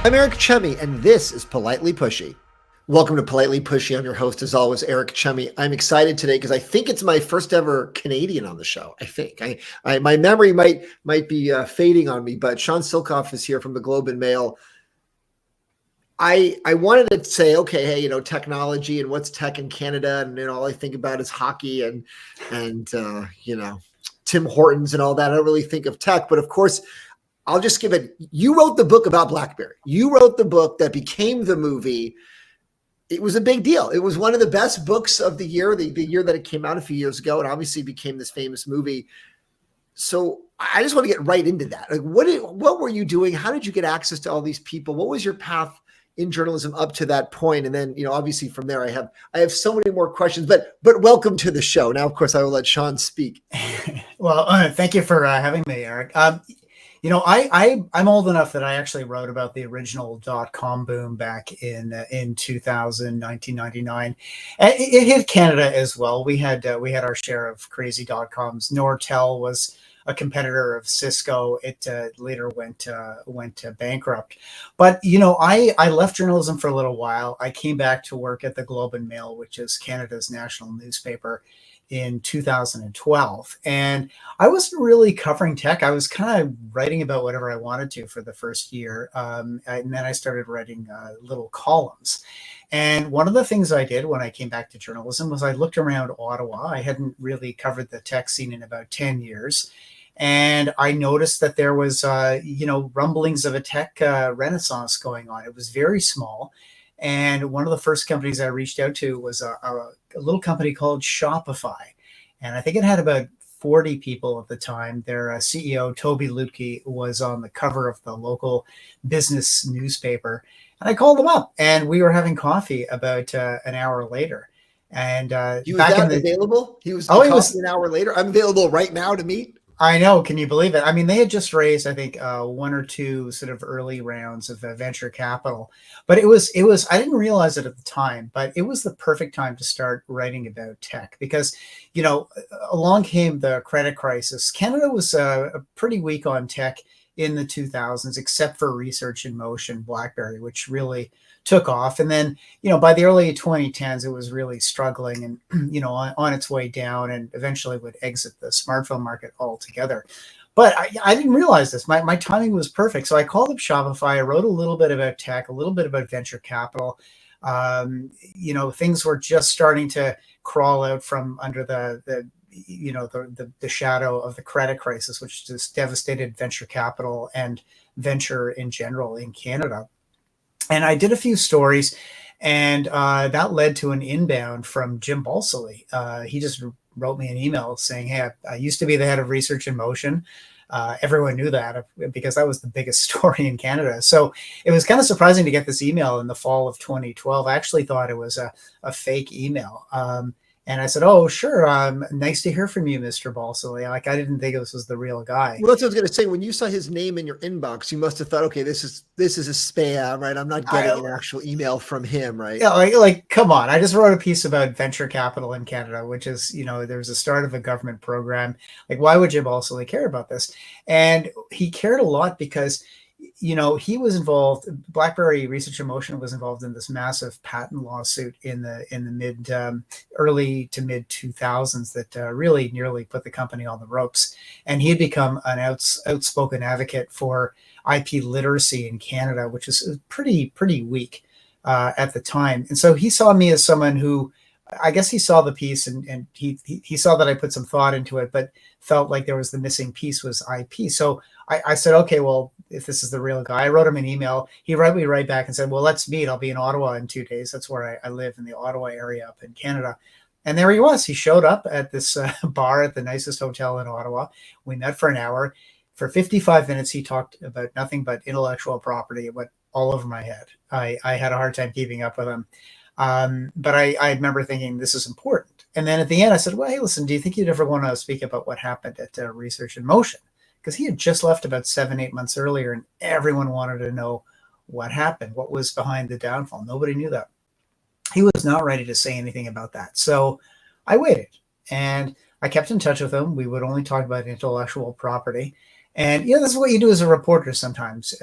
I'm Eric Chummy, and this is Politely Pushy. Welcome to Politely Pushy. I'm your host, as always, Eric Chummy. I'm excited today because I think it's my first ever Canadian on the show. I think my memory might be fading on me, but Sean Silcoff is here from the Globe and Mail. I wanted to say, okay, hey, technology and what's tech in Canada, and all I think about is hockey and Tim Hortons and all that. I don't really think of tech, but of course, I'll just give it. You wrote the book about BlackBerry. You wrote the book that became the movie. It was a big deal. It was one of the best books of the year that it came out a few years ago, and obviously became this famous movie. So I just want to get right into that. Like, what were you doing? How did you get access to all these people? What was your path in journalism up to that point? And then, obviously from there, I have so many more questions. But welcome to the show. Now, of course, I will let Sean speak. Well, thank you for having me, Eric. I'm old enough that I actually wrote about the original .com boom back in 2000, 1999. It hit Canada as well. We had our share of crazy .coms. Nortel was a competitor of Cisco. It later went bankrupt. But I left journalism for a little while. I came back to work at the Globe and Mail, which is Canada's national newspaper, in 2012. And I wasn't really covering tech. I was kind of writing about whatever I wanted to for the first year. And then I started writing little columns. And one of the things I did when I came back to journalism was I looked around Ottawa. I hadn't really covered the tech scene in about 10 years. And I noticed that there was, rumblings of a tech renaissance going on. It was very small. And one of the first companies I reached out to was a little company called Shopify. And I think it had about 40 people at the time. Their CEO, Toby Lutke, was on the cover of the local business newspaper. And I called him up, and we were having coffee about an hour later. And he was available? He was an hour later? I'm available right now to meet? I know. Can you believe it? I mean, they had just raised, I think, one or two sort of early rounds of venture capital. But it was, I didn't realize it at the time, but it was the perfect time to start writing about tech because, along came the credit crisis. Canada was pretty weak on tech in the 2000s, except for Research in Motion, BlackBerry, which really took off. And then, by the early 2010s, it was really struggling and, on its way down, and eventually would exit the smartphone market altogether. But I didn't realize this. My timing was perfect. So I called up Shopify. I wrote a little bit about tech, a little bit about venture capital. Things were just starting to crawl out from under the shadow of the credit crisis, which just devastated venture capital and venture in general in Canada. And I did a few stories, and that led to an inbound from Jim Balsillie. He just wrote me an email saying, hey, I used to be the head of Research in Motion. Everyone knew that because that was the biggest story in Canada. So it was kind of surprising to get this email in the fall of 2012. I actually thought it was a fake email. And I said, oh, sure. Nice to hear from you, Mr. Balsillie. Like, I didn't think this was the real guy. Well, that's what I was going to say. When you saw his name in your inbox, you must have thought, okay, this is a spam, right? I'm not getting an actual email from him, right? Yeah, like, come on. I just wrote a piece about venture capital in Canada, which is, there's a start of a government program. Like, why would Jim Balsillie care about this? And he cared a lot because he was involved. BlackBerry Research in Motion was involved in this massive patent lawsuit in the early to mid 2000s that really nearly put the company on the ropes. And he had become an outspoken advocate for IP literacy in Canada, which is pretty weak at the time. And so he saw me as someone who, I guess he saw the piece and he saw that I put some thought into it, but felt like there was the missing piece was IP. So I said, okay, well, if this is the real guy, I wrote him an email. He wrote me right back and said, well, let's meet. I'll be in Ottawa in 2 days. That's where I live, in the Ottawa area up in Canada. And there he was. He showed up at this bar at the nicest hotel in Ottawa. We met for an hour. For 55 minutes, he talked about nothing but intellectual property. It went all over my head. I had a hard time keeping up with him. But I remember thinking, this is important. And then at the end, I said, well, hey, listen, do you think you'd ever want to speak about what happened at Research in Motion? Because he had just left about 7-8 months earlier, and everyone wanted to know what happened, what was behind the downfall. Nobody knew that. He was not ready to say anything about that. So I waited, and I kept in touch with him. We would only talk about intellectual property. And this is what you do as a reporter sometimes.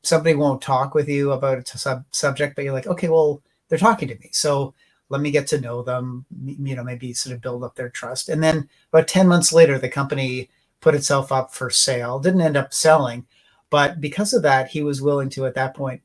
Somebody won't talk with you about a subject, but you're like, okay, well, they're talking to me, so let me get to know them, maybe sort of build up their trust. And then about 10 months later, the company put itself up for sale, didn't end up selling. But because of that, he was willing to, at that point,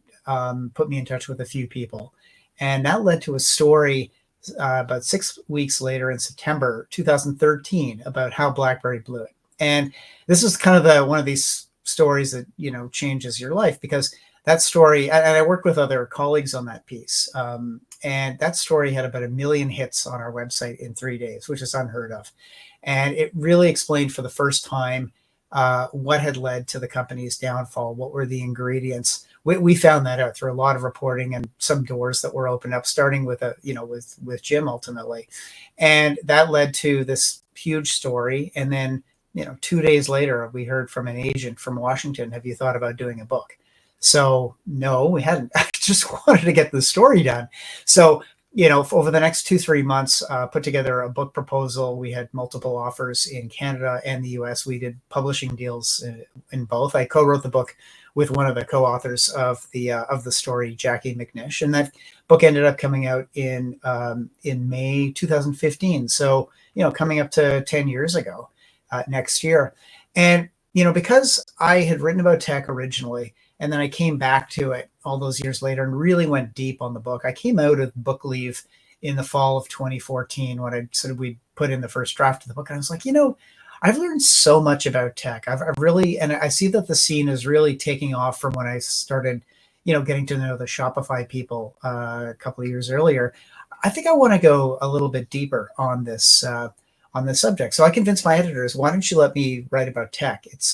put me in touch with a few people. And that led to a story about 6 weeks later in September 2013 about how BlackBerry blew it. And this is kind of one of these stories that, changes your life, because that story, and I worked with other colleagues on that piece, and that story had about 1 million hits on our website in 3 days, which is unheard of. And it really explained for the first time what had led to the company's downfall. What were the ingredients? We found that out through a lot of reporting and some doors that were opened up, starting with with Jim ultimately, and that led to this huge story. And then 2 days later, we heard from an agent from Washington, have you thought about doing a book? So no, we hadn't. I just wanted to get the story done. So, over the next 2-3 months, put together a book proposal. We had multiple offers in Canada and the US. We did publishing deals in both. I co-wrote the book with one of the co-authors of the story, Jackie McNish. And that book ended up coming out in May 2015. So, coming up to 10 years ago next year. And, because I had written about tech originally, and then I came back to it all those years later and really went deep on the book. I came out of book leave in the fall of 2014 when I said we put in the first draft of the book. And I was like, I've learned so much about tech. I've really, and I see that the scene is really taking off from when I started, getting to know the Shopify people a couple of years earlier. I think I want to go a little bit deeper on this subject. So I convinced my editors, why don't you let me write about tech? It's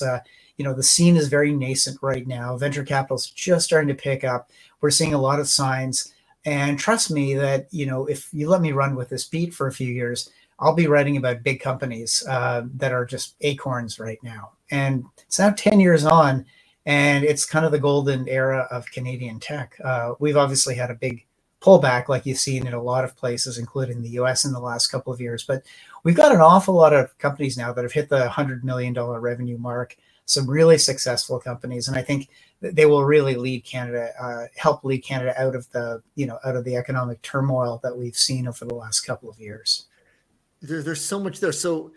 the scene is very nascent right now. Venture capital is just starting to pick up. We're seeing a lot of signs. And trust me that, if you let me run with this beat for a few years, I'll be writing about big companies that are just acorns right now. And it's now 10 years on, and it's kind of the golden era of Canadian tech. We've obviously had a big pullback like you've seen in a lot of places, including the US in the last couple of years. But we've got an awful lot of companies now that have hit the $100 million revenue mark. Some really successful companies, and I think they will really lead Canada, help lead Canada out of the economic turmoil that we've seen over the last couple of years. There's so much there. So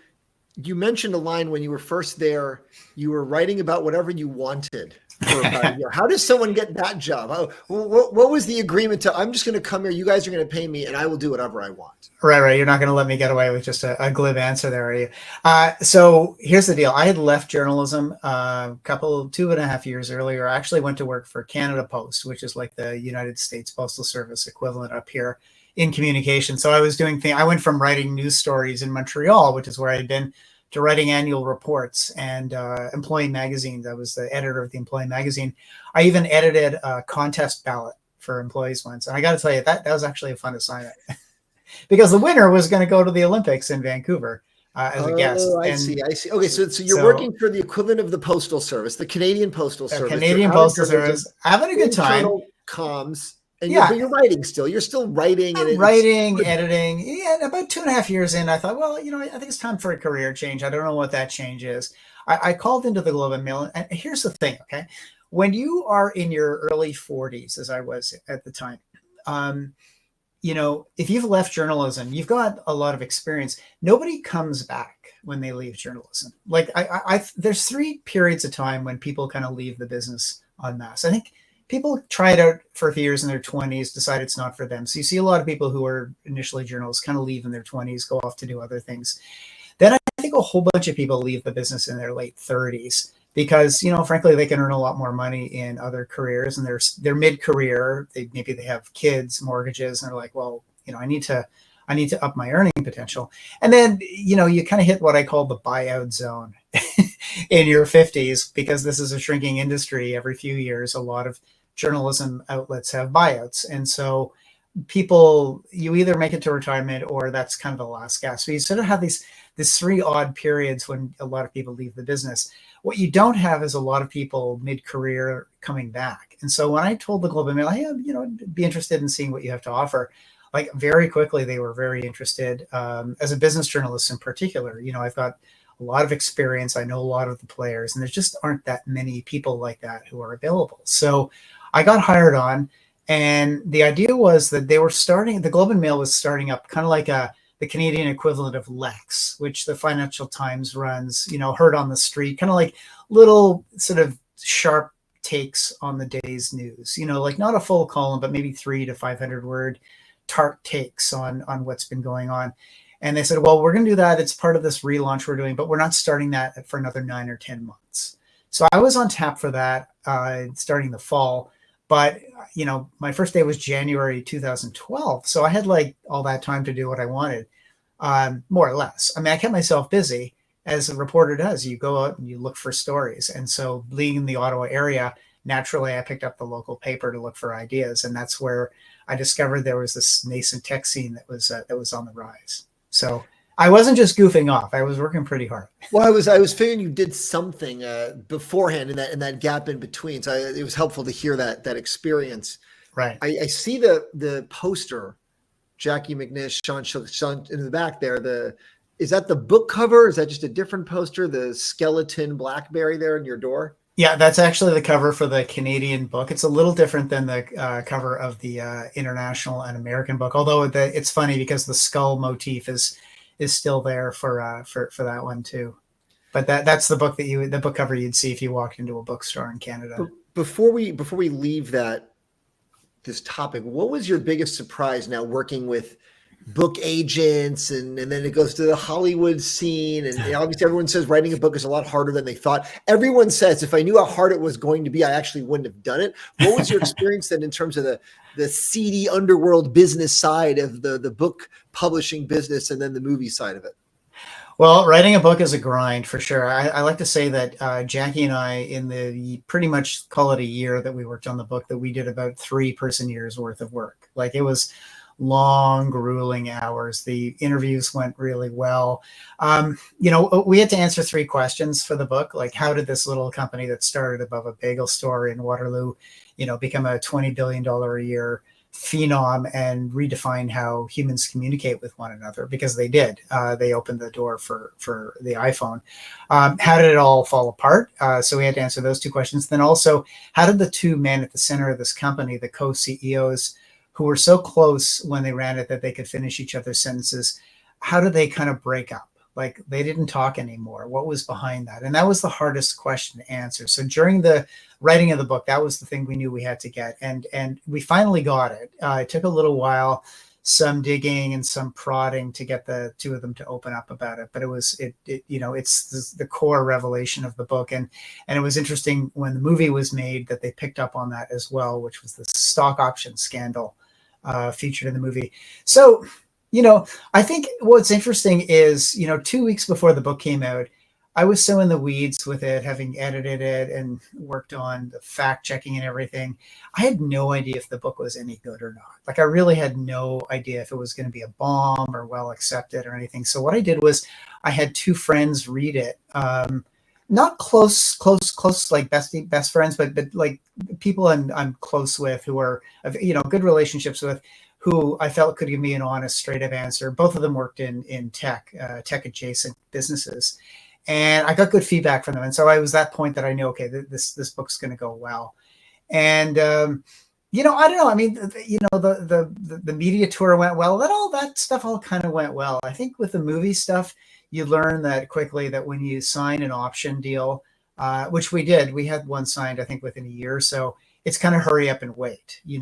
you mentioned a line when you were first there. You were writing about whatever you wanted for about a year. How does someone get that job? What was the agreement to? I'm just going to come here. You guys are going to pay me, and I will do whatever I want. Right. You're not going to let me get away with just a glib answer there, are you? So here's the deal. I had left journalism 2.5 years earlier. I actually went to work for Canada Post, which is like the United States Postal Service equivalent up here in communication. So I was doing I went from writing news stories in Montreal, which is where I had been, to writing annual reports and employee magazines. I was the editor of the employee magazine. I even edited a contest ballot for employees once. And I got to tell you, that was actually a fun assignment because the winner was going to go to the Olympics in Vancouver as a guest. I see. Okay, so you're working for the equivalent of the Postal Service, the Canadian Postal Service. Canadian Postal Service, having a good time. Comms. And you're writing still. You're still writing. Editing. Yeah, about 2.5 years in, I thought, well, I think it's time for a career change. I don't know what that change is. I called into the Globe and Mail, and here's the thing, okay? When you are in your early 40s, as I was at the time, if you've left journalism, you've got a lot of experience. Nobody comes back when they leave journalism. Like there's 3 periods of time when people kind of leave the business en masse. I think people try it out for a few years in their 20s, decide it's not for them. So you see a lot of people who are initially journalists kind of leave in their 20s, go off to do other things. Then I think a whole bunch of people leave the business in their late 30s because, frankly, they can earn a lot more money in other careers, and they're mid-career. Maybe they have kids, mortgages, and they're like, well, I need to up my earning potential. And then, you kind of hit what I call the buyout zone in your 50s, because this is a shrinking industry. Every few years, a lot of journalism outlets have buyouts. And so you either make it to retirement or that's kind of the last gasp. So you sort of have these 3 odd periods when a lot of people leave the business. What you don't have is a lot of people mid-career coming back. And so when I told the Globe and Mail, hey, I'd be interested in seeing what you have to offer, like very quickly, they were very interested. As a business journalist in particular, I've got a lot of experience. I know a lot of the players, and there just aren't that many people like that who are available. So I got hired on, and the idea was that the Globe and Mail was starting up kind of like the Canadian equivalent of Lex, which the Financial Times runs, heard on the street, kind of like little sort of sharp takes on the day's news, like not a full column, but maybe 300 to 500 word tart takes on what's been going on. And they said, well, we're going to do that. It's part of this relaunch we're doing, but we're not starting that for another 9 or 10 months. So I was on tap for that starting the fall. But, my first day was January 2012. So I had like all that time to do what I wanted, more or less. I mean, I kept myself busy, as a reporter does. You go out and you look for stories. And so being in the Ottawa area, naturally, I picked up the local paper to look for ideas. And that's where I discovered there was this nascent tech scene that was on the rise. So I wasn't just goofing off. I was working pretty hard. Well, I was figuring you did something beforehand in that gap in between. So it was helpful to hear that experience. Right. I see the poster, Jackie McNish, Sean in the back there. Is that the book cover? Is that just a different poster? The skeleton BlackBerry there in your door? Yeah, that's actually the cover for the Canadian book. It's a little different than the cover of the international and American book. Although it's funny because the skull motif is still there for that one too. But that's the book the book cover you'd see if you walked into a bookstore in Canada. Before we leave this topic, what was your biggest surprise now working with book agents and then it goes to the Hollywood scene, and obviously everyone says writing a book is a lot harder than they thought. Everyone says if I knew how hard it was going to be, I actually wouldn't have done it. What was your experience then in terms of the seedy underworld business side of the book publishing business and then the movie side of it? Well, writing a book is a grind for sure. I like to say that Jackie and I, in the pretty much call it a year that we worked on the book, that we did about 3 person years worth of work. Like, it was long, grueling hours. The interviews went really well. We had to answer 3 questions for the book. Like, how did this little company that started above a bagel store in Waterloo, become a $20 billion a year phenom and redefine how humans communicate with one another? Because they did. They opened the door for the iPhone. How did it all fall apart? So we had to answer those 2 questions. Then also, how did the 2 men at the center of this company, the co-CEOs, who were so close when they ran it that they could finish each other's sentences, how did they kind of break up? Like, they didn't talk anymore. What was behind that? And that was the hardest question to answer. So during the writing of the book, that was the thing we knew we had to get. And we finally got it. It took a little while, some digging and some prodding to get the 2 of them to open up about it. But it's the core revelation of the book. And it was interesting when the movie was made that they picked up on that as well, which was the stock option scandal featured in the movie. So, I think what's interesting is, 2 weeks before the book came out, I was so in the weeds with it, having edited it and worked on the fact checking and everything. I had no idea if the book was any good or not. Like, I really had no idea if it was going to be a bomb or well accepted or anything. So what I did was I had 2 friends read it. Not close, like best friends, but like people I'm close with who are, good relationships with, who I felt could give me an honest, straight up answer. Both of them worked in tech adjacent businesses. And I got good feedback from them. And so I was that point that I knew, okay, this book's going to go well. And, I don't know. I mean, the media tour went well. That stuff all kind of went well. I think with the movie stuff, you learn that quickly that when you sign an option deal, which we did, we had one signed, I think, within a year or so, it's kind of hurry up and wait, you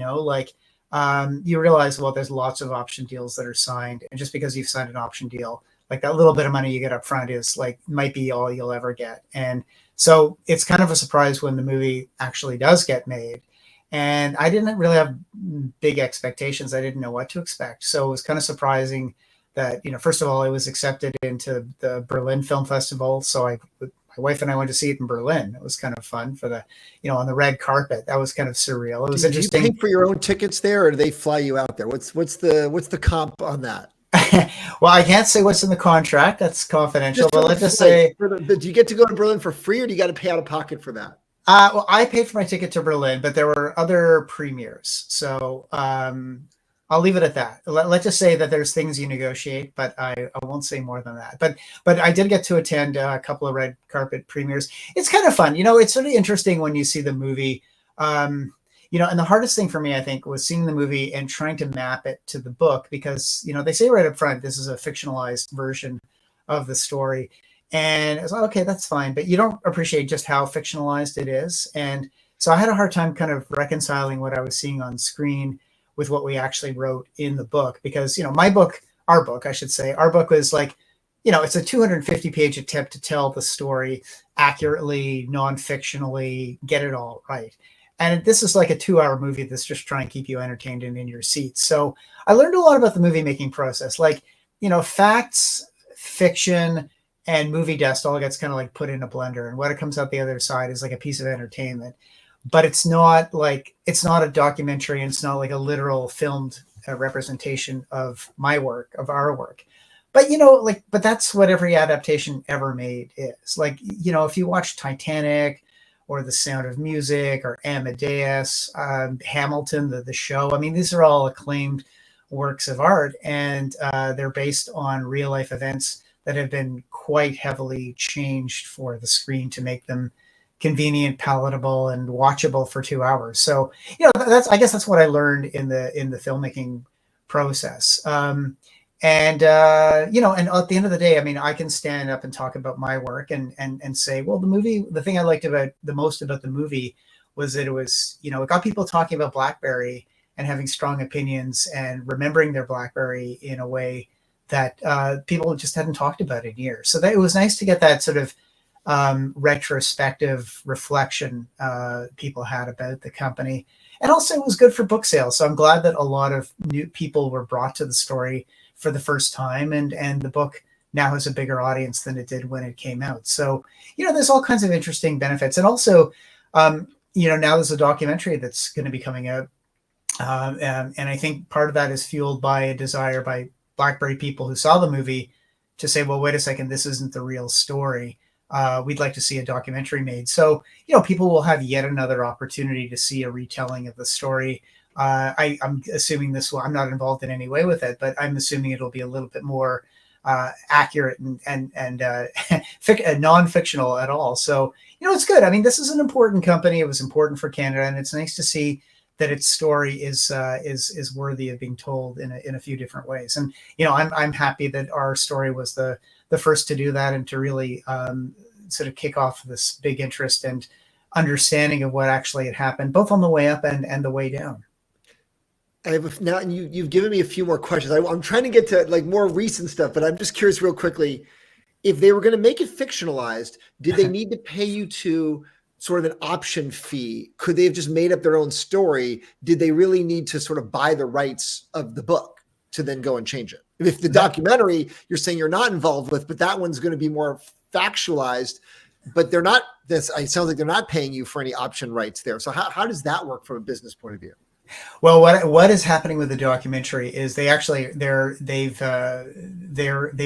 realize, well, there's lots of option deals that are signed. And just because you've signed an option deal, like that little bit of money you get up front is might be all you'll ever get. And so it's kind of a surprise when the movie actually does get made. And I didn't really have big expectations. I didn't know what to expect. So it was kind of surprising that, first of all, it was accepted into the Berlin Film Festival. So my wife and I went to see it in Berlin. It was kind of fun for the, on the red carpet. That was kind of surreal. It was interesting. Do you pay for your own tickets there, or do they fly you out there? What's the comp on that? Well, I can't say what's in the contract. That's confidential. But let's just say, do you get to go to Berlin for free, or do you got to pay out of pocket for that? Well, I paid for my ticket to Berlin, but there were other premieres. So I'll leave it at that. Let's just say that there's things you negotiate, but I won't say more than that. But I did get to attend a couple of red carpet premieres. It's kind of fun. It's sort of interesting when you see the movie. And the hardest thing for me, I think, was seeing the movie and trying to map it to the book because, they say right up front, this is a fictionalized version of the story. And it's like, okay, that's fine. But you don't appreciate just how fictionalized it is. And so I had a hard time kind of reconciling what I was seeing on screen with what we actually wrote in the book because our book was like, it's a 250-page attempt to tell the story accurately, non-fictionally, get it all right. And this is like a 2-hour movie that's just trying to keep you entertained and in your seats. So I learned a lot about the movie making process, like, facts, fiction, and movie dust all gets kind of like put in a blender, and what it comes out the other side is like a piece of entertainment. But it's not a documentary, and it's not like a literal filmed representation of my work, of our work. But but that's what every adaptation ever made is. Like, if you watch Titanic or The Sound of Music or Amadeus, Hamilton, the show, I mean, these are all acclaimed works of art, and they're based on real life events that have been quite heavily changed for the screen to make them convenient, palatable, and watchable for 2 hours. So, I guess that's what I learned in the filmmaking process. And at the end of the day, I mean, I can stand up and talk about my work and say, well, the thing I liked the most about the movie was that it was, it got people talking about BlackBerry and having strong opinions and remembering their BlackBerry in a way that people just hadn't talked about in years. So that it was nice to get that sort of retrospective reflection people had about the company. And also it was good for book sales. So I'm glad that a lot of new people were brought to the story for the first time, and the book now has a bigger audience than it did when it came out. So, there's all kinds of interesting benefits. And also, now there's a documentary that's going to be coming out. And I think part of that is fueled by a desire by BlackBerry people who saw the movie to say, well, wait a second, this isn't the real story. We'd like to see a documentary made. So, people will have yet another opportunity to see a retelling of the story. I'm assuming I'm not involved in any way with it, but I'm assuming it'll be a little bit more accurate and non-fictional at all. So, it's good. I mean, this is an important company. It was important for Canada, and it's nice to see that its story is worthy of being told in a few different ways. And, I'm happy that our story was the first to do that and to really sort of kick off this big interest and understanding of what actually had happened, both on the way up and the way down. Now you've given me a few more questions. I'm trying to get to like more recent stuff, but I'm just curious real quickly, if they were going to make it fictionalized, did they need to pay you to sort of an option fee? Could they have just made up their own story? Did they really need to sort of buy the rights of the book to then go and change it? If the documentary you're saying you're not involved with, but that one's going to be more factualized, but they're not, it sounds like they're not paying you for any option rights there. So how does that work from a business point of view? Well, what is happening with the documentary is they've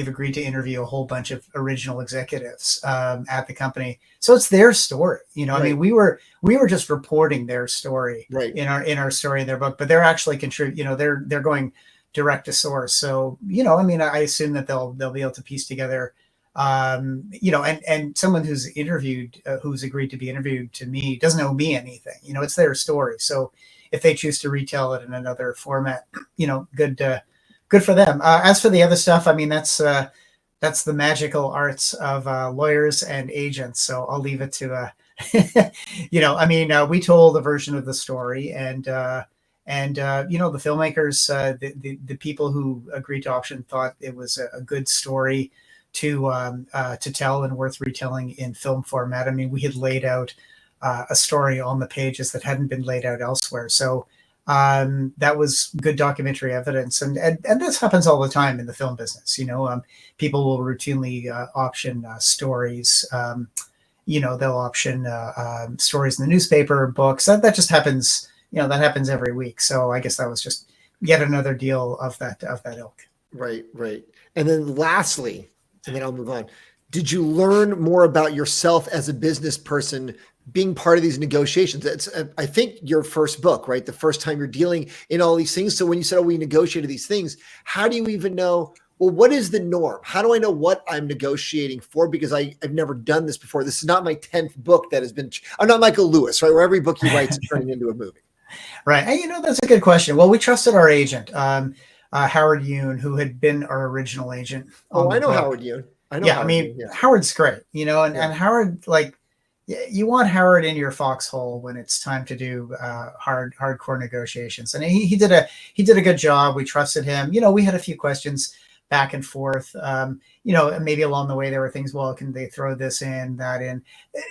agreed to interview a whole bunch of original executives at the company, so it's their story. Right. I mean, we were just reporting their story in our story in their book, but they're actually they're going direct to source. So I mean, I assume that they'll be able to piece together. And someone who's agreed to be interviewed to me doesn't owe me anything. It's their story. So if they choose to retell it in another format, good for them. As for the other stuff, I mean, that's the magical arts of lawyers and agents. So I'll leave it to, we told a version of the story, and the filmmakers, the people who agreed to option thought it was a good story to tell and worth retelling in film format. I mean, we had laid out a story on the pages that hadn't been laid out elsewhere. So that was good documentary evidence. And this happens all the time in the film business. People will routinely option stories. They'll option stories in the newspaper, books. That just happens. That happens every week. So I guess that was just yet another deal of that ilk. Right. And then lastly, and then I'll move on. Did you learn more about yourself as a business person being part of these negotiations? It's, I think, your first book, right? The first time you're dealing in all these things. So when you said, oh, we negotiated these things, how do you even know, well, what is the norm? How do I know what I'm negotiating for? Because I've never done this before. This is not my 10th book that has been, I'm not Michael Lewis, right? Where every book he writes is turning into a movie. Right. And, that's a good question. Well, we trusted our agent, Howard Yoon, who had been our original agent on Oh, the I know book. Howard Yoon. I know Yeah, I Howard mean, Yoon. Yeah. Howard's great, and Yeah. Howard, like, you want Howard in your foxhole when it's time to do hardcore negotiations, and he did a good job. We trusted him. We had a few questions back and forth. Maybe along the way there were things. Well, can they throw this in, that in?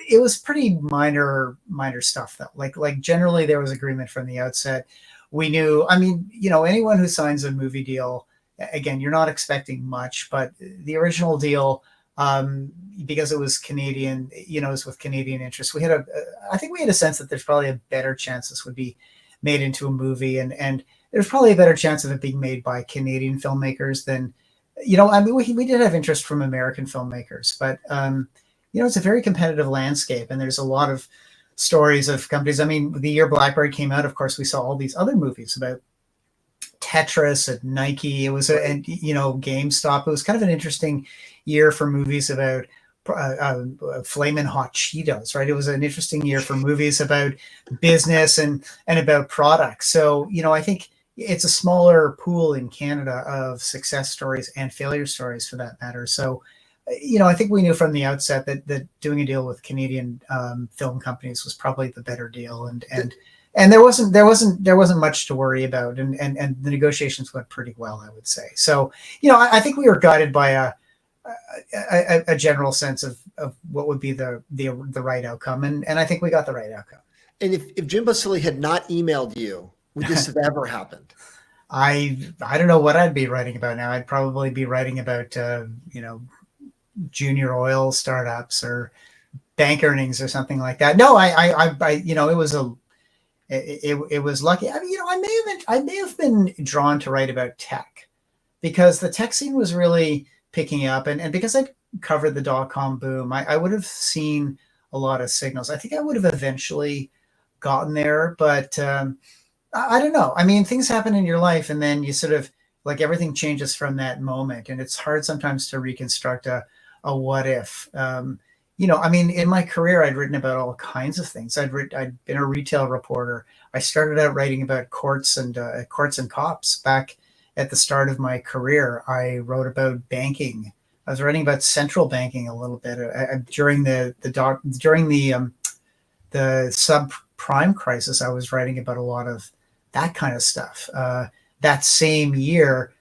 It was pretty minor stuff though. Like generally there was agreement from the outset. We knew. I mean, anyone who signs a movie deal, again, you're not expecting much, but the original deal, because it was Canadian, it was with Canadian interests. I think we had a sense that there's probably a better chance this would be made into a movie, and there's probably a better chance of it being made by Canadian filmmakers than, I mean, we did have interest from American filmmakers, but it's a very competitive landscape, and there's a lot of stories of companies. I mean, the year BlackBerry came out, of course, we saw all these other movies about Tetris and Nike. It was GameStop. It was kind of an interesting year for movies about flaming hot Cheetos, right? It was an interesting year for movies about business and about products. So, I think it's a smaller pool in Canada of success stories and failure stories for that matter. So, I think we knew from the outset that doing a deal with Canadian film companies was probably the better deal. And there wasn't much to worry about, and the negotiations went pretty well, I would say. So, I think we were guided by a general sense of what would be the right outcome, and I think we got the right outcome. And if Jim Basile had not emailed you, would this have ever happened? I don't know what I'd be writing about now. I'd probably be writing about junior oil startups or bank earnings or something like that. No, it was it was lucky. I mean, I may have been drawn to write about tech because the tech scene was really picking up, and because I covered the dot-com boom, I would have seen a lot of signals. I think I would have eventually gotten there, but I don't know. I mean, things happen in your life, and then you sort of, like, everything changes from that moment, and it's hard sometimes to reconstruct a what if. I mean, in my career, I'd written about all kinds of things. I'd been a retail reporter. I started out writing about courts and cops back at the start of my career. I wrote about banking. I was writing about central banking a little bit during the subprime crisis. I was writing about a lot of that kind of stuff. That same year,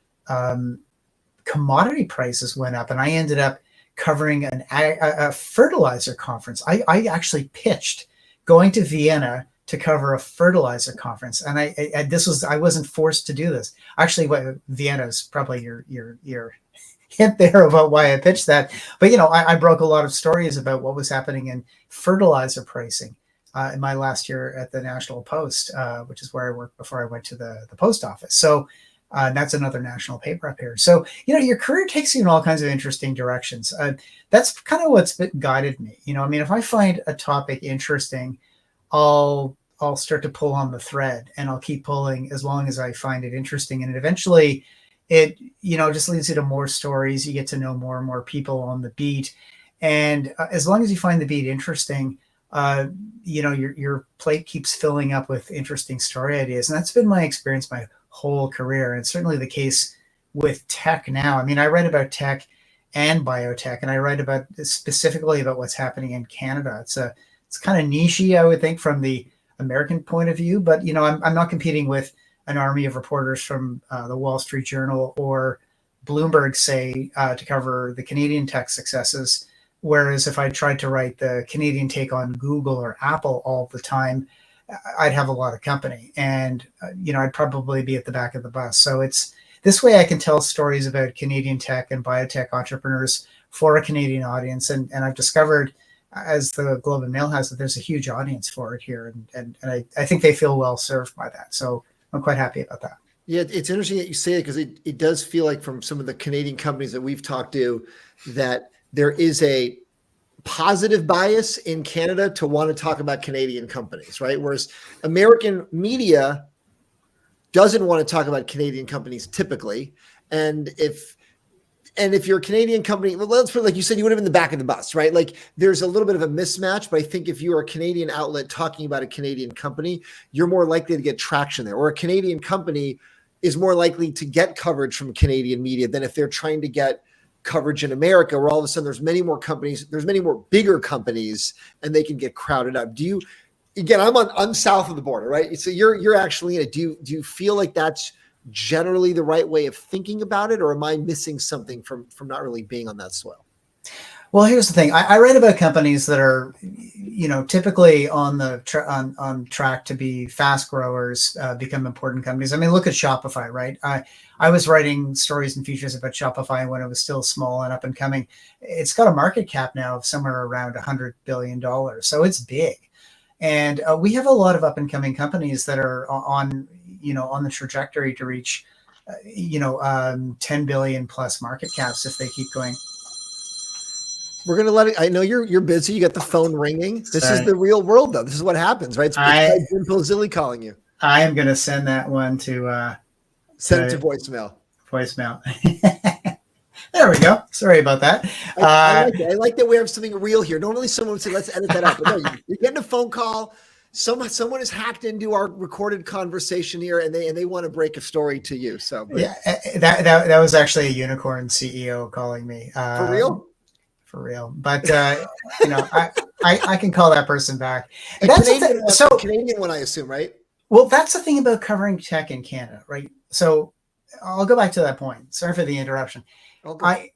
commodity prices went up, and I ended up covering a fertilizer conference. I actually pitched going to Vienna to cover a fertilizer conference, and I wasn't forced to do this. Actually, Vienna is probably your hint there about why I pitched that. But I broke a lot of stories about what was happening in fertilizer pricing in my last year at the National Post, which is where I worked before I went to the post office. So that's another national paper up here. So, your career takes you in all kinds of interesting directions. That's kind of what's guided me. I mean, if I find a topic interesting, I'll start to pull on the thread, and I'll keep pulling as long as I find it interesting. And eventually it, just leads you to more stories. You get to know more and more people on the beat. And as long as you find the beat interesting, your plate keeps filling up with interesting story ideas. And that's been my experience my whole career, and certainly the case with tech now. I mean, I write about tech and biotech, and I write specifically about what's happening in Canada. It's kind of nichey, I would think, from the American point of view, but I'm not competing with an army of reporters from the Wall Street Journal or Bloomberg, say, to cover the Canadian tech successes. Whereas if I tried to write the Canadian take on Google or Apple all the time, I'd have a lot of company, and I'd probably be at the back of the bus. So it's this way I can tell stories about Canadian tech and biotech entrepreneurs for a Canadian audience, and I've discovered, as the Globe and Mail has, that there's a huge audience for it here, and I think they feel well served by that. So I'm quite happy about that. Yeah, it's interesting that you say it, because it does feel like from some of the Canadian companies that we've talked to that there is a positive bias in Canada to want to talk about Canadian companies, right? Whereas American media doesn't want to talk about Canadian companies typically. And if you're a Canadian company, well, let's put, like you said, you would have been in the back of the bus, right? Like there's a little bit of a mismatch, but I think if you're a Canadian outlet talking about a Canadian company, you're more likely to get traction there. Or a Canadian company is more likely to get coverage from Canadian media than if they're trying to get coverage in America, where all of a sudden there's many more companies, there's many more bigger companies, and they can get crowded up. Do you, again, I'm south of the border, right? So you're actually in it. Do you feel like that's generally the right way of thinking about it, or am I missing something from not really being on that soil? Well, here's the thing. I read about companies that are, typically on the on track to be fast growers, become important companies. I mean, look at Shopify, right? I was writing stories and features about Shopify when it was still small and up and coming. It's got a market cap now of somewhere around $100 billion. So it's big. And we have a lot of up and coming companies that are on the trajectory to reach, 10 billion plus market caps if they keep going. We're going to let it, I know you're busy. You got the phone ringing. This is the real world though. This is what happens, right? It's Jim Pilzilli calling you. I am going to send that one to, send it to voicemail. There we go. Sorry about that. I like that we have something real here. Normally someone would say, let's edit that out. But no, you're getting a phone call. Someone has hacked into our recorded conversation here, and they want to break a story to you. So yeah, that was actually a unicorn CEO calling me. For real? For real. But I can call that person back. Canadian one, I assume, right? Well, that's the thing about covering tech in Canada, right? So I'll go back to that point. Sorry for the interruption. Okay.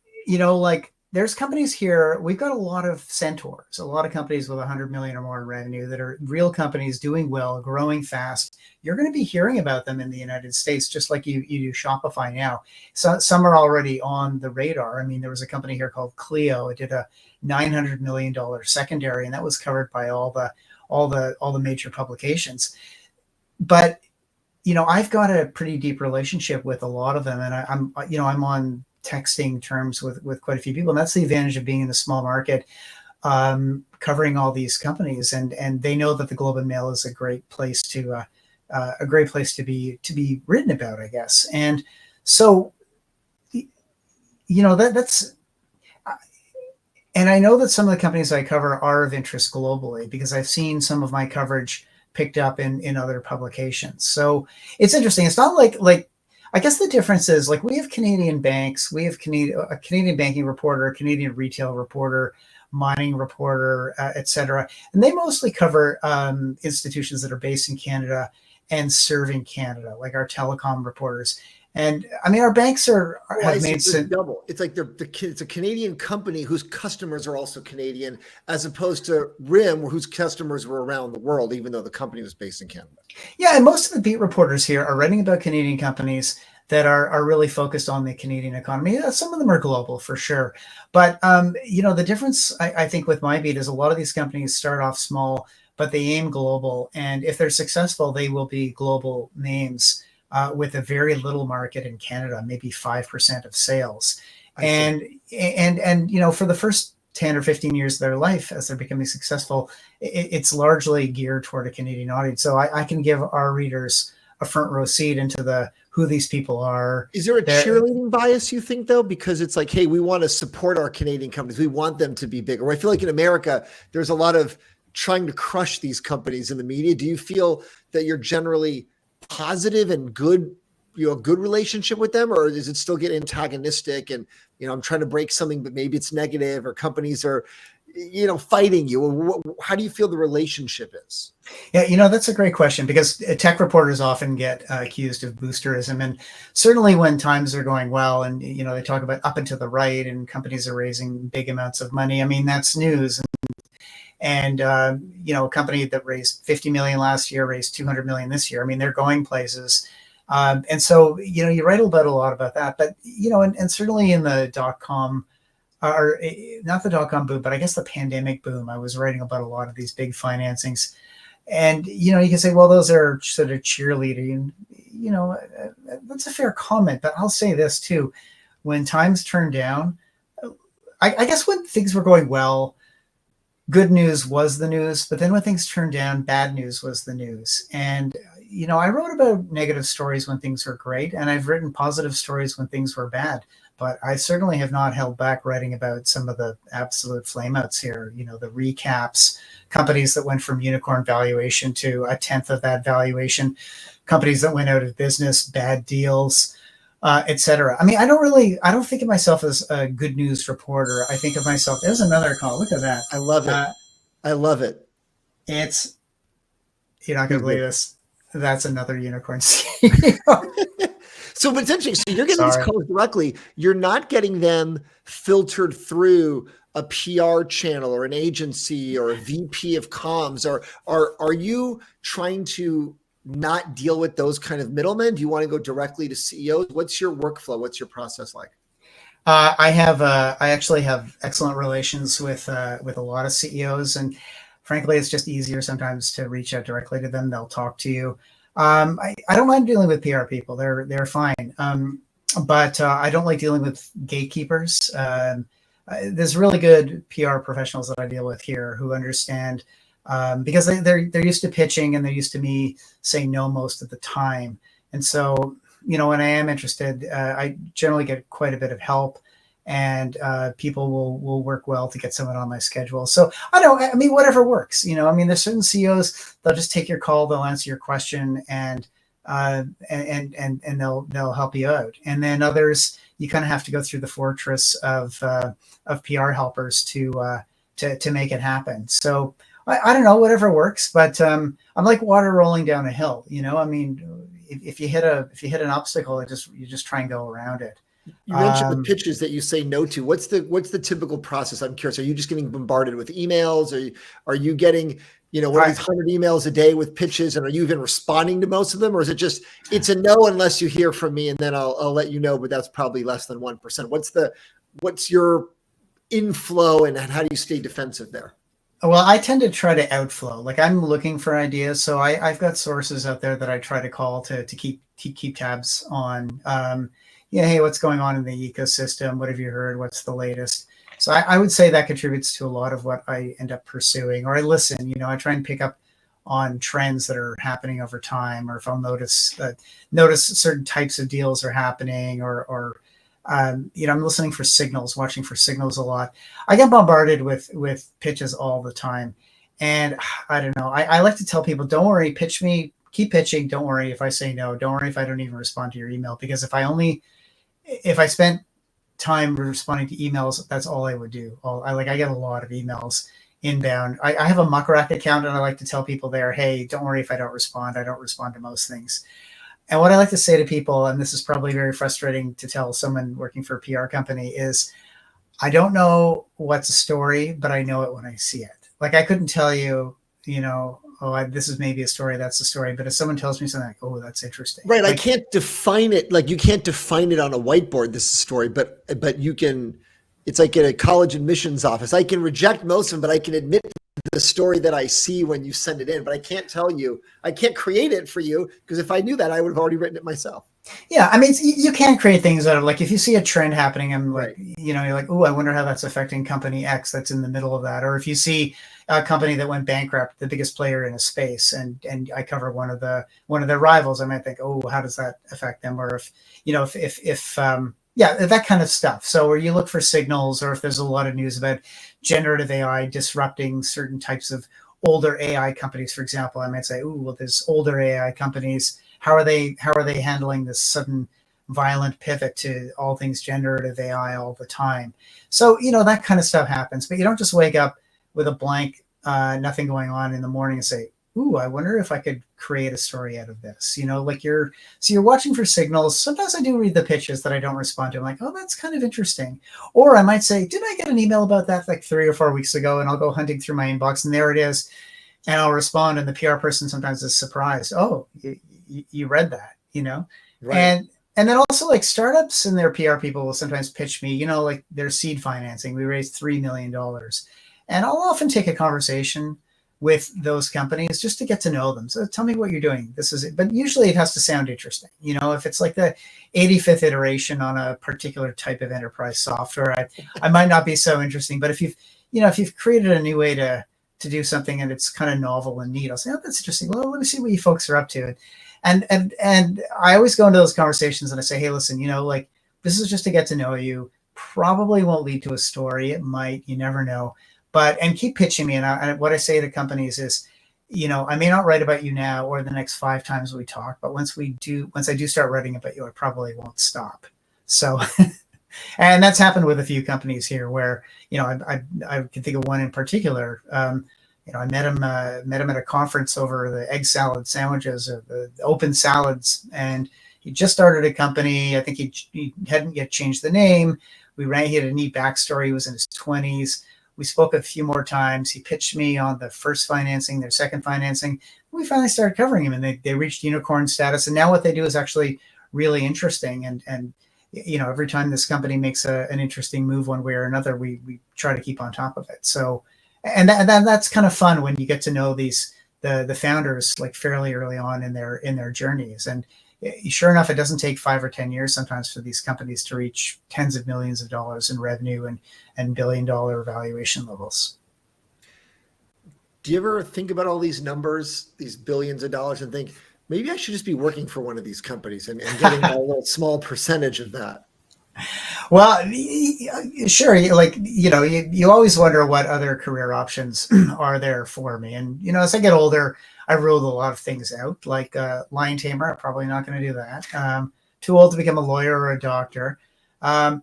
There's companies here. We've got a lot of centaurs, a lot of companies with 100 million or more in revenue that are real companies doing well, growing fast. You're going to be hearing about them in the United States, just like you do Shopify now. So some are already on the radar. I mean, there was a company here called Clio. It did a $900 million secondary, and that was covered by all the major publications. But I've got a pretty deep relationship with a lot of them, and I'm on texting terms with quite a few people, and that's the advantage of being in a small market, covering all these companies, and they know that the Globe and Mail is a great place to be written about, I guess. And so that's, and I know that some of the companies I cover are of interest globally because I've seen some of my coverage picked up in other publications. So it's interesting. It's not like I guess the difference is, like, we have Canadian banks, we have a Canadian banking reporter, a Canadian retail reporter, mining reporter, et cetera. And they mostly cover institutions that are based in Canada and serving Canada, like our telecom reporters. And I mean, our banks have made some double. It's like it's a Canadian company whose customers are also Canadian, as opposed to RIM, whose customers were around the world, even though the company was based in Canada. Yeah, and most of the beat reporters here are writing about Canadian companies that are really focused on the Canadian economy. Some of them are global for sure. But, the difference, I think, with my beat is a lot of these companies start off small, but they aim global. And if they're successful, they will be global names with a very little market in Canada, maybe 5% of sales. And for the first 10 or 15 years of their life, as they're becoming successful, it's largely geared toward a Canadian audience. So I can give our readers a front row seat into who these people are. Is there a cheerleading bias, you think, though? Because it's like, hey, we want to support our Canadian companies. We want them to be bigger. I feel like in America, there's a lot of trying to crush these companies in the media. Do you feel that you're generally positive and good, a good relationship with them, or does it still get antagonistic and, I'm trying to break something, but maybe it's negative, or companies are, fighting you? How do you feel the relationship is? Yeah, that's a great question, because tech reporters often get accused of boosterism. And certainly when times are going well and, they talk about up and to the right and companies are raising big amounts of money, I mean, that's news. And a company that raised 50 million last year raised 200 million this year. I mean, they're going places. And so, you write about a lot about that. But, and certainly in the .com, or not the .com boom, but I guess the pandemic boom, I was writing about a lot of these big financings. And, you can say, well, those are sort of cheerleading. That's a fair comment. But I'll say this too. When times turn down, I guess when things were going well, good news was the news, but then when things turned down, bad news was the news. And, I wrote about negative stories when things were great, and I've written positive stories when things were bad. But I certainly have not held back writing about some of the absolute flameouts here, the recaps, companies that went from unicorn valuation to a tenth of that valuation, companies that went out of business, bad deals, etc. I mean, I don't think of myself as a good news reporter. I think of myself as another call. Look at that. I love it. I love it. It's, you're not going to Please believe do. this. That's another unicorn. So, but it's interesting. So you're getting these Sorry. calls directly. You're not getting them filtered through a PR channel or an agency or a VP of comms. Or are you trying to not deal with those kind of middlemen? Do you want to go directly to CEOs? What's your workflow? What's your process like? I actually have excellent relations with a lot of CEOs, and frankly, it's just easier sometimes to reach out directly to them. They'll talk to you. I don't mind dealing with PR people; they're fine. But I don't like dealing with gatekeepers. There's really good PR professionals that I deal with here who understand, because they're used to pitching and they're used to me saying no most of the time, and so when I am interested, I generally get quite a bit of help, and people will work well to get someone on my schedule. So I mean, whatever works. I mean, there's certain CEOs, they'll just take your call, they'll answer your question, and they'll help you out. And then others, you kind of have to go through the fortress of PR helpers to make it happen. So I don't know, whatever works, but I'm like water rolling down a hill. I mean, if you hit an obstacle, you just try and go around it. You mentioned the pitches that you say no to. What's the typical process? I'm curious. Are you just getting bombarded with emails? Are you getting, what are these 100 emails a day with pitches? And are you even responding to most of them? Or is it just, it's a no unless you hear from me and then I'll let you know, but that's probably less than 1%. What's your inflow and how do you stay defensive there? Well, I tend to try to outflow. Like, I'm looking for ideas, so I've got sources out there that I try to call to keep tabs on. Hey, what's going on in the ecosystem? What have you heard? What's the latest? So I would say that contributes to a lot of what I end up pursuing. Or I listen. I try and pick up on trends that are happening over time, or if I'll notice certain types of deals are happening, or I'm listening for signals, watching for signals a lot. I get bombarded with pitches all the time. And I don't know. I like to tell people, don't worry, pitch me, keep pitching. Don't worry if I say no. Don't worry if I don't even respond to your email. Because if I spent time responding to emails, that's all I would do. I get a lot of emails inbound. I have a muckrack account, and I like to tell people there, hey, don't worry if I don't respond. I don't respond to most things. And what I like to say to people, and this is probably very frustrating to tell someone working for a PR company, is I don't know what's a story, but I know it when I see it. Like, I couldn't tell you, this is maybe a story, that's a story. But if someone tells me something like, oh, that's interesting. Right. Like, I can't define it. Like, you can't define it on a whiteboard, this is a story, but you can, it's like in a college admissions office. I can reject most of them, but I can admit the story that I see when you send it in, but I can't tell you, I can't create it for you, because if I knew that, I would have already written it myself. Yeah, I mean, you can create things that are like, if you see a trend happening, and like, Right. you're like, oh, I wonder how that's affecting company X that's in the middle of that. Or if you see a company that went bankrupt, the biggest player in a space, and I cover one of their rivals, I might think, oh, how does that affect them? Or if that kind of stuff. So, or you look for signals, or if there's a lot of news about generative AI disrupting certain types of older AI companies, for example, I might say, oh, well, there's older AI companies. How are they handling this sudden violent pivot to all things generative AI all the time? So, that kind of stuff happens, but you don't just wake up with a blank, nothing going on in the morning and say, ooh, I wonder if I could create a story out of this. You're watching for signals. Sometimes I do read the pitches that I don't respond to. I'm like, oh, that's kind of interesting. Or I might say, did I get an email about that like 3 or 4 weeks ago? And I'll go hunting through my inbox, and there it is. And I'll respond. And the PR person sometimes is surprised. Oh, you read that, Right. And then also, like, startups and their PR people will sometimes pitch me, like their seed financing. We raised $3 million. And I'll often take a conversation with those companies just to get to know them. So tell me what you're doing. This is it. But usually it has to sound interesting. If it's like the 85th iteration on a particular type of enterprise software, I might not be so interesting. But if you've created a new way to do something and it's kind of novel and neat, I'll say, oh, that's interesting. Well, let me see what you folks are up to. And I always go into those conversations and I say, hey, listen, like this is just to get to know you. Probably won't lead to a story. It might, you never know. And keep pitching me. And what I say to companies is, I may not write about you now or the next 5 times we talk, but once I do start writing about you, I probably won't stop. So, and that's happened with a few companies here where, I can think of one in particular. I met him at a conference over the egg salad sandwiches or the open salads. And he just started a company. I think he hadn't yet changed the name. He had a neat backstory. He was in his 20s. We spoke a few more times. He pitched me on the first financing, their second financing. We finally started covering him, and they reached unicorn status. And now what they do is actually really interesting. And every time this company makes an interesting move one way or another, we try to keep on top of it. So, and that's kind of fun when you get to know the founders like fairly early on in their journeys. And sure enough, it doesn't take 5 or 10 years sometimes for these companies to reach tens of millions of dollars in revenue and billion-dollar valuation levels. Do you ever think about all these numbers, these billions of dollars, and think, maybe I should just be working for one of these companies and getting a little small percentage of that? Well, sure. You always wonder what other career options are there for me. And, as I get older, I ruled a lot of things out, like lion tamer. I'm probably not going to do that. Too old to become a lawyer or a doctor. But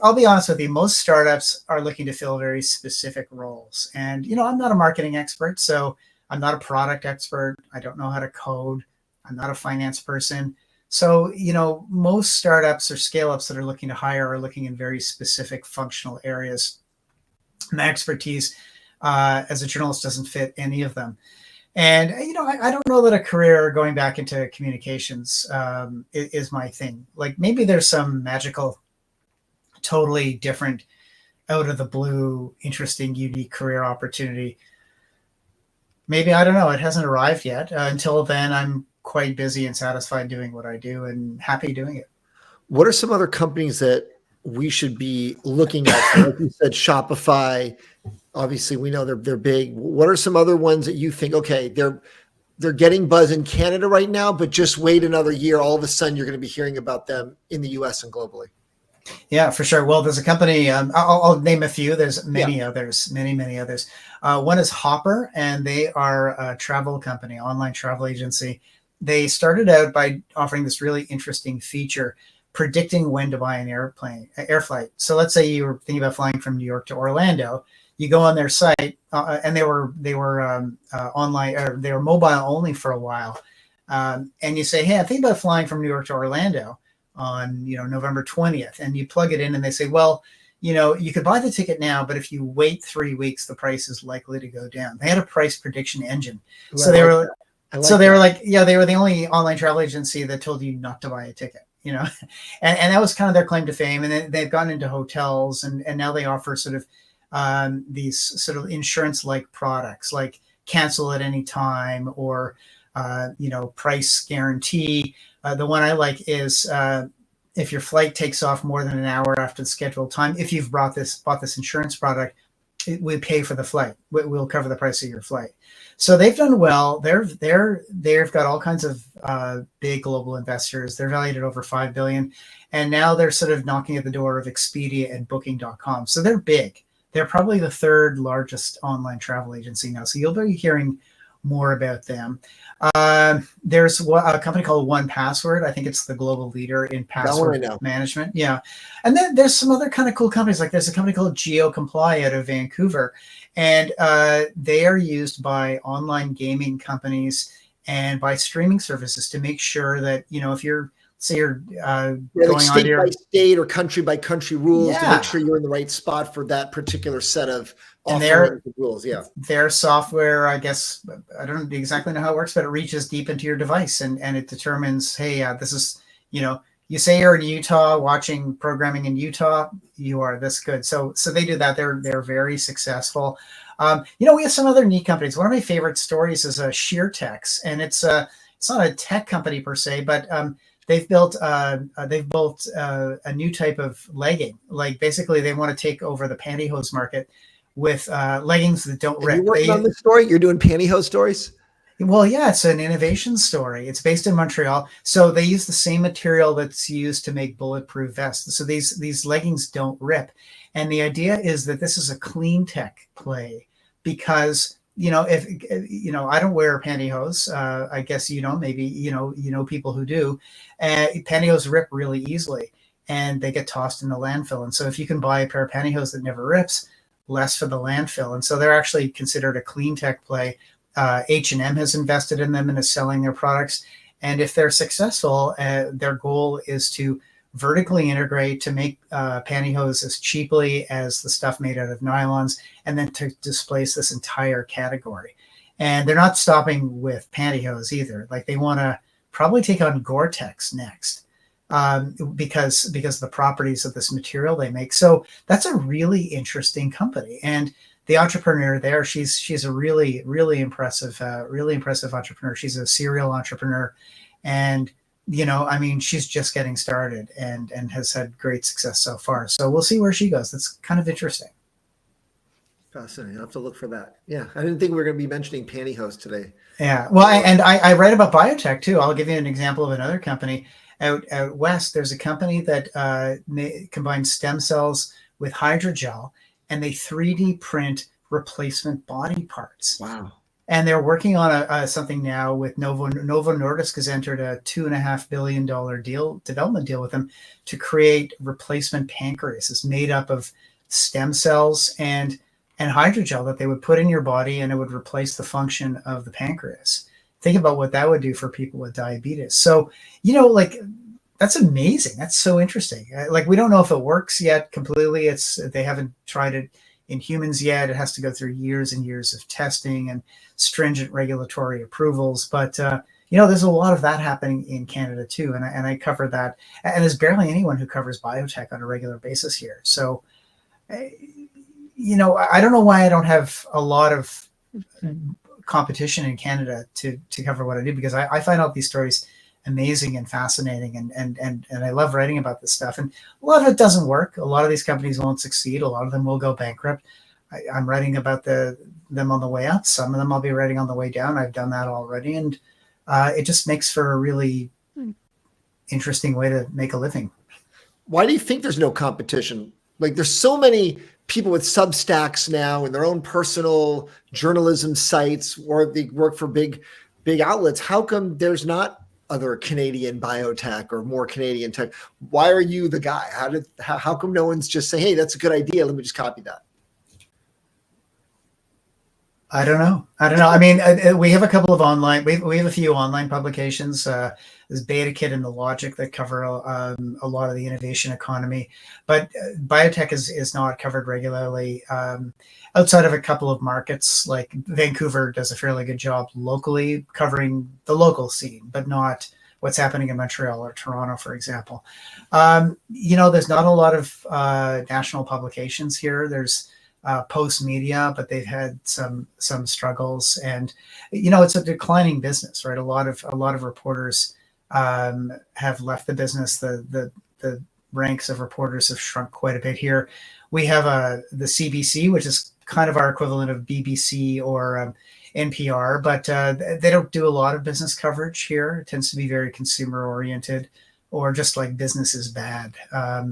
I'll be honest with you, most startups are looking to fill very specific roles. And, I'm not a marketing expert, so I'm not a product expert. I don't know how to code. I'm not a finance person. So, most startups or scale-ups that are looking to hire are looking in very specific functional areas. My expertise as a journalist doesn't fit any of them. And, I don't know that a career going back into communications is my thing. Like maybe there's some magical, totally different, out of the blue, interesting, unique career opportunity. Maybe, I don't know. It hasn't arrived yet. Until then, I'm quite busy and satisfied doing what I do and happy doing it. What are some other companies that we should be looking at? For? Like you said, Shopify. Obviously, we know they're big. What are some other ones that you think, okay, they're getting buzz in Canada right now, but just wait another year. All of a sudden, you're going to be hearing about them in the US and globally. Yeah, for sure. Well, there's a company, I'll name a few. There's many others, many others. One is Hopper, and they are a travel company, online travel agency. They started out by offering this really interesting feature, predicting when to buy an air flight. So let's say you were thinking about flying from New York to Orlando. You go on their site, and they were online, or they were mobile only for a while. And you say, hey, I'm thinking about flying from New York to Orlando on November 20th, and you plug it in, and they say, well, you could buy the ticket now, but if you wait 3 weeks, the price is likely to go down. They had a price prediction engine, so they were like, they were the only online travel agency that told you not to buy a ticket. And that was kind of their claim to fame. And then they've gotten into hotels, and now they offer sort of these sort of insurance-like products, like cancel at any time or price guarantee. The one I like is if your flight takes off more than an hour after the scheduled time, if you've bought this insurance product, we pay for the flight. We'll cover the price of your flight. So they've done well. They've got all kinds of big global investors. They're valued at over $5 billion, and now they're sort of knocking at the door of Expedia and Booking.com. So they're big. They're probably the third largest online travel agency now. So you'll be hearing more about them. There's a company called 1Password. I think it's the global leader in password management. Yeah. And then there's some other kind of cool companies. Like there's a company called GeoComply out of Vancouver. And they are used by online gaming companies and by streaming services to make sure that, if you're, say you're going like state on your by state or country by country rules to make sure you're in the right spot for that particular set of rules. Yeah. Their software, I guess, I don't exactly know how it works, but it reaches deep into your device and it determines, hey, this is, you say you're in Utah watching programming in Utah, you are this good. So they do that. They're very successful. We have some other neat companies. One of my favorite stories is SheerTex, and it's not a tech company per se, but they've built a new type of legging. Like basically, they want to take over the pantyhose market with leggings that don't And you're rip. working on this story? You're doing pantyhose stories? Well, yeah, it's an innovation story. It's based in Montreal, so they use the same material that's used to make bulletproof vests. So these leggings don't rip, and the idea is that this is a clean tech play because if I don't wear pantyhose. I guess maybe people who do. Pantyhose rip really easily, and they get tossed in the landfill. And so if you can buy a pair of pantyhose that never rips, less for the landfill. And so they're actually considered a clean tech play. H&M has invested in them and is selling their products. And if they're successful, their goal is to vertically integrate to make pantyhose as cheaply as the stuff made out of nylons, and then to displace this entire category. And they're not stopping with pantyhose either. Like they want to probably take on Gore-Tex next because of the properties of this material they make. So that's a really interesting company. And the entrepreneur there, she's a really impressive entrepreneur. She's a serial entrepreneur, and she's just getting started and has had great success so far. So we'll see where she goes. That's kind of interesting. Fascinating. I'll have to look for that. Yeah, I didn't think we were going to be mentioning pantyhose today. Yeah, well, I read about biotech too. I'll give you an example of another company out west. There's a company that combines stem cells with hydrogel, and they 3D print replacement body parts. Wow. And they're working on something now with Novo Nordisk has entered a $2.5 billion development deal with them to create replacement pancreas. Made up of stem cells and hydrogel that they would put in your body, and it would replace the function of the pancreas. Think about what that would do for people with diabetes. So, that's amazing. That's so interesting. We don't know if it works yet completely. They haven't tried it in humans yet. It has to go through years and years of testing and stringent regulatory approvals. But there's a lot of that happening in Canada too, and I cover that. And there's barely anyone who covers biotech on a regular basis here. So, I don't know why I don't have a lot of competition in Canada to cover what I do, because I find out these stories amazing and fascinating, and I love writing about this stuff. And a lot of it doesn't work. A lot of these companies won't succeed. A lot of them will go bankrupt. I'm writing about them on the way up. Some of them I'll be writing on the way down. I've done that already, and it just makes for a really interesting way to make a living. Why do you think there's no competition? There's so many people with Substacks now and their own personal journalism sites, or they work for big outlets. How come there's not other Canadian biotech or more Canadian tech? Why are you the guy? How come no one's just saying, hey, that's a good idea, let me just copy that? I don't know. I mean, we have a couple of online, we have a few online publications. There's Beta Kit and The Logic that cover a lot of the innovation economy, but biotech is not covered regularly outside of a couple of markets. Like Vancouver does a fairly good job locally covering the local scene, but not what's happening in Montreal or Toronto, for example. There's not a lot of national publications here. There's Post Media, but they've had some struggles, and it's a declining business, right? A lot of reporters have left the business. The ranks of reporters have shrunk quite a bit here. We have the CBC, which is kind of our equivalent of BBC or NPR, but they don't do a lot of business coverage here. It tends to be very consumer oriented, or just like business is bad.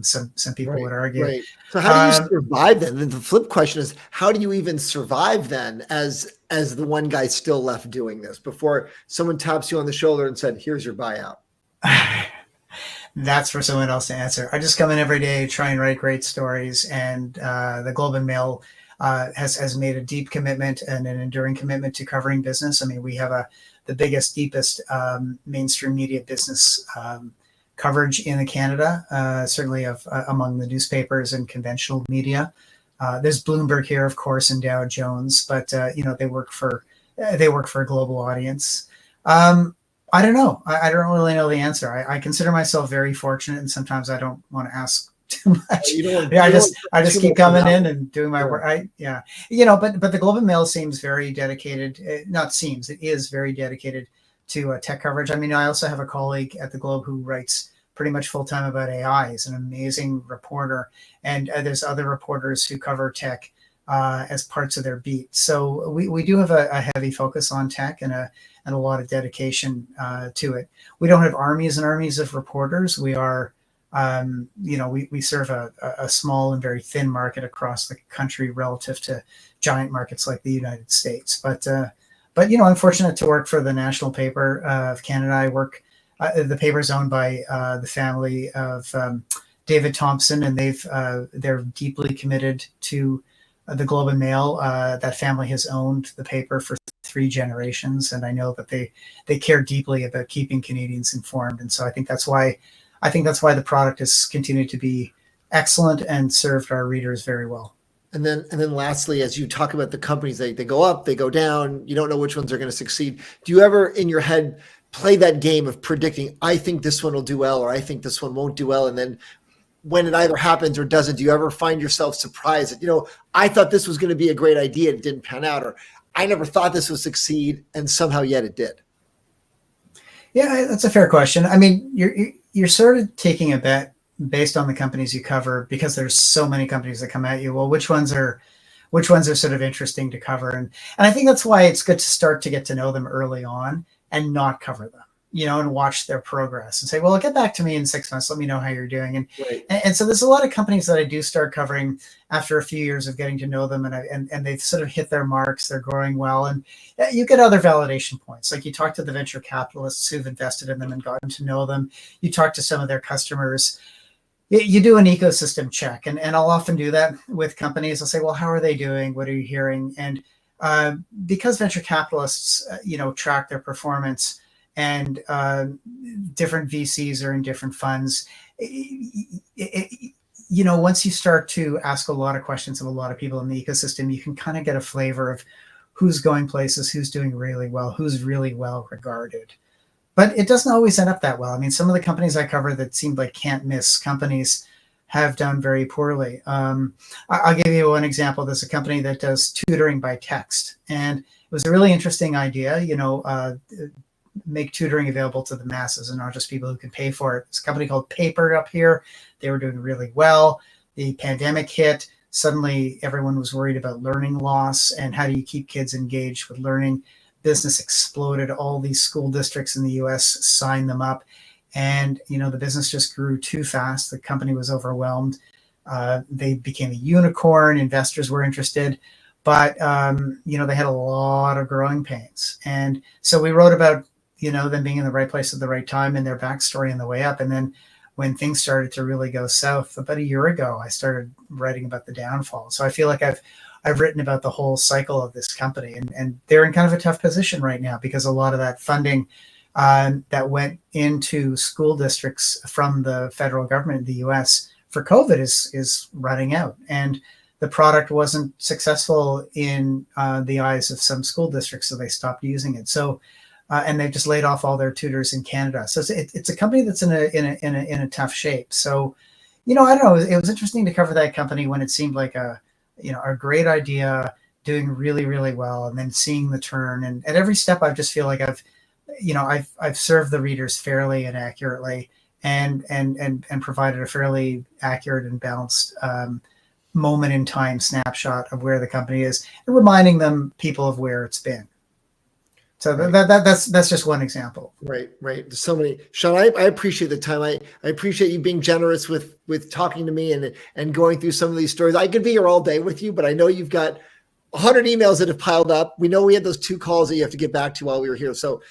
Some people would argue. Right. So how do you survive then? And the flip question is, how do you even survive then as the one guy still left doing this before someone taps you on the shoulder and said, here's your buyout? That's for someone else to answer. I just come in every day, try and write great stories, and the Globe and Mail has made a deep commitment and an enduring commitment to covering business. I mean, we have the biggest, deepest mainstream media business coverage in Canada, certainly among the newspapers and conventional media. There's Bloomberg here, of course, and Dow Jones, but they work for a global audience. I don't know. I don't really know the answer. I consider myself very fortunate, and sometimes I don't want to ask too much. Yeah, I just keep coming in and doing my work. But the Globe and Mail seems very dedicated. It is very dedicated to tech coverage. I mean, I also have a colleague at the Globe who writes pretty much full time about AI. He's an amazing reporter, and there's other reporters who cover tech as parts of their beat. So we do have a heavy focus on tech and a lot of dedication to it. We don't have armies and armies of reporters. We are, we serve a small and very thin market across the country relative to giant markets like the United States. But I'm fortunate to work for the national paper of Canada. I work. The paper is owned by the family of David Thompson, and they're deeply committed to the Globe and Mail. That family has owned the paper for 3 generations, and I know that they care deeply about keeping Canadians informed. And so I think that's why the product has continued to be excellent and served our readers very well. And then lastly, as you talk about the companies, they go up, they go down. You don't know which ones are going to succeed. Do you ever in your head play that game of predicting, I think this one will do well, or I think this one won't do well? And then when it either happens or doesn't, do you ever find yourself surprised that, I thought this was going to be a great idea, it didn't pan out, or I never thought this would succeed, and somehow yet it did? Yeah, that's a fair question. I mean, you're sort of taking a bet based on the companies you cover, because there's so many companies that come at you. Well, which ones are sort of interesting to cover? And I think that's why it's good to start to get to know them early on and not cover them, and watch their progress and say, well, get back to me in 6 months. Let me know how you're doing. And, right. and so there's a lot of companies that I do start covering after a few years of getting to know them, and they've sort of hit their marks. They're growing well. And you get other validation points. Like you talk to the venture capitalists who've invested in them and gotten to know them. You talk to some of their customers. You do an ecosystem check. And I'll often do that with companies. I'll say, well, how are they doing? What are you hearing? And because venture capitalists, track their performance, and different VCs are in different funds, once you start to ask a lot of questions of a lot of people in the ecosystem, you can kind of get a flavor of who's going places, who's doing really well, who's really well regarded. But it doesn't always end up that well. I mean, some of the companies I cover that seemed like can't miss companies have done very poorly. I'll give you one example. There's a company that does tutoring by text, and it was a really interesting idea, make tutoring available to the masses and not just people who can pay for it. It's a company called Paper up here. They were doing really well. The pandemic hit. Suddenly everyone was worried about learning loss and how do you keep kids engaged with learning. Business exploded. All these school districts in the US signed them up. And, the business just grew too fast. The company was overwhelmed. They became a unicorn. Investors were interested. But, they had a lot of growing pains. And so we wrote about, them being in the right place at the right time and their backstory on the way up. And then when things started to really go south about a year ago, I started writing about the downfall. So I feel like I've written about the whole cycle of this company, and they're in kind of a tough position right now because a lot of that funding that went into school districts from the federal government in the US for COVID is running out. And the product wasn't successful in the eyes of some school districts, so they stopped using it. So, and they've just laid off all their tutors in Canada. So it's a company that's in a tough shape. So, I don't know. It was interesting to cover that company when it seemed like a great idea, doing really, really well, and then seeing the turn. And at every step, I just feel like I've served the readers fairly and accurately, and provided a fairly accurate and balanced moment in time snapshot of where the company is, and reminding people of where it's been. So that's just one example. Right. There's so many. Sean, I appreciate the time. I appreciate you being generous with talking to me and going through some of these stories. I could be here all day with you, but I know you've got 100 emails that have piled up. We know we had those 2 calls that you have to get back to while we were here. So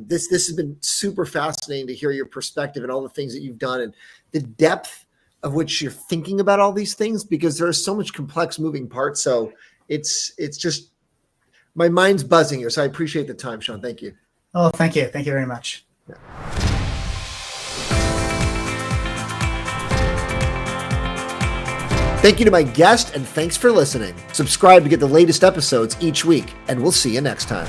this has been super fascinating to hear your perspective and all the things that you've done and the depth of which you're thinking about all these things, because there are so much complex moving parts. So it's just, my mind's buzzing here. So I appreciate the time, Sean. Thank you. Oh, thank you. Thank you very much. Yeah. Thank you to my guest, and thanks for listening. Subscribe to get the latest episodes each week, and we'll see you next time.